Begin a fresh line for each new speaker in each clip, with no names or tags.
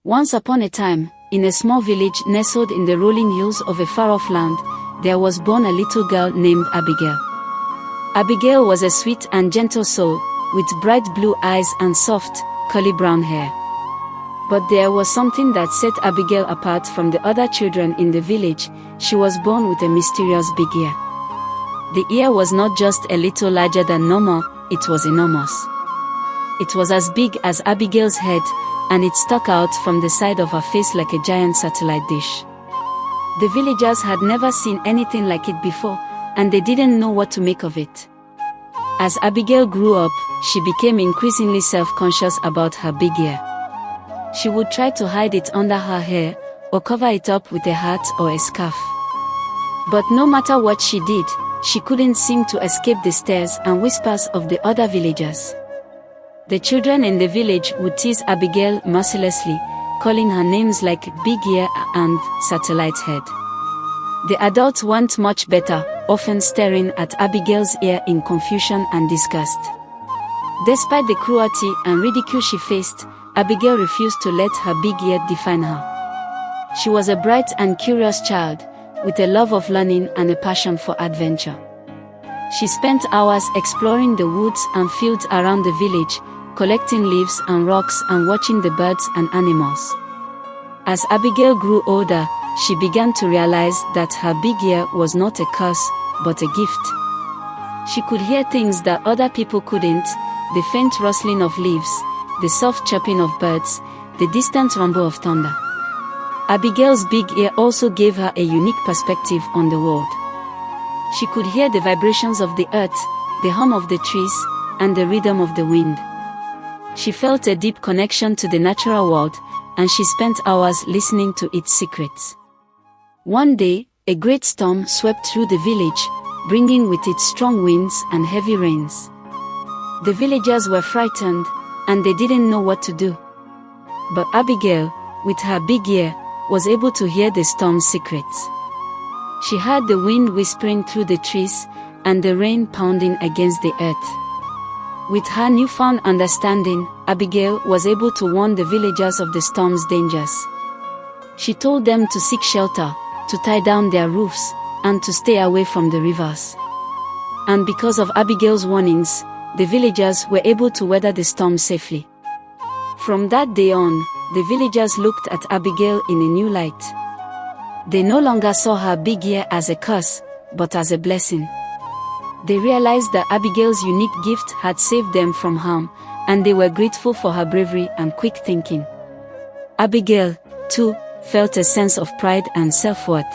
Once upon a time, in a small village nestled in the rolling hills of a far-off land, there was born a little girl named Abigail. Abigail was a sweet and gentle soul, with bright blue eyes and soft, curly brown hair. But there was something that set Abigail apart from the other children in the village. She was born with a mysterious big ear. The ear was not just a little larger than normal, it was enormous. It was as big as Abigail's head, and it stuck out from the side of her face like a giant satellite dish. The villagers had never seen anything like it before, and they didn't know what to make of it. As Abigail grew up, she became increasingly self-conscious about her big ear. She would try to hide it under her hair, or cover it up with a hat or a scarf. But no matter what she did, she couldn't seem to escape the stares and whispers of the other villagers. The children in the village would tease Abigail mercilessly, calling her names like Big Ear and Satellite Head. The adults weren't much better, often staring at Abigail's ear in confusion and disgust. Despite the cruelty and ridicule she faced, Abigail refused to let her big ear define her. She was a bright and curious child, with a love of learning and a passion for adventure. She spent hours exploring the woods and fields around the village, collecting leaves and rocks and watching the birds and animals. As Abigail grew older, she began to realize that her big ear was not a curse, but a gift. She could hear things that other people couldn't: the faint rustling of leaves, the soft chirping of birds, the distant rumble of thunder. Abigail's big ear also gave her a unique perspective on the world. She could hear the vibrations of the earth, the hum of the trees, and the rhythm of the wind. She felt a deep connection to the natural world, and she spent hours listening to its secrets. One day, a great storm swept through the village, bringing with it strong winds and heavy rains. The villagers were frightened, and they didn't know what to do. But Abigail, with her big ear, was able to hear the storm's secrets. She heard the wind whispering through the trees, and the rain pounding against the earth. With her newfound understanding, Abigail was able to warn the villagers of the storm's dangers. She told them to seek shelter, to tie down their roofs, and to stay away from the rivers. And because of Abigail's warnings, the villagers were able to weather the storm safely. From that day on, the villagers looked at Abigail in a new light. They no longer saw her big ear as a curse, but as a blessing. They realized that Abigail's unique gift had saved them from harm, and they were grateful for her bravery and quick thinking. Abigail, too, felt a sense of pride and self-worth.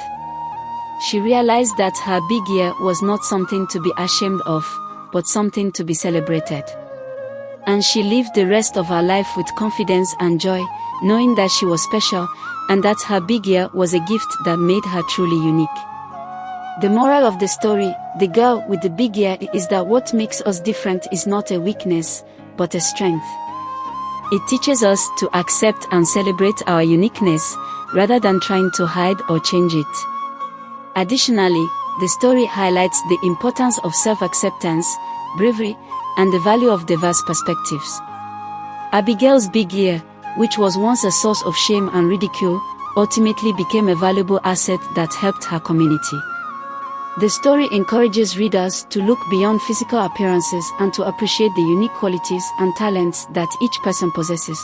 She realized that her big ear was not something to be ashamed of, but something to be celebrated. And she lived the rest of her life with confidence and joy, knowing that she was special, and that her big ear was a gift that made her truly unique. The moral of the story, the girl with the big ear, is that what makes us different is not a weakness, but a strength. It teaches us to accept and celebrate our uniqueness, rather than trying to hide or change it. Additionally, the story highlights the importance of self-acceptance, bravery, and the value of diverse perspectives. Abigail's big ear, which was once a source of shame and ridicule, ultimately became a valuable asset that helped her community. The story encourages readers to look beyond physical appearances and to appreciate the unique qualities and talents that each person possesses.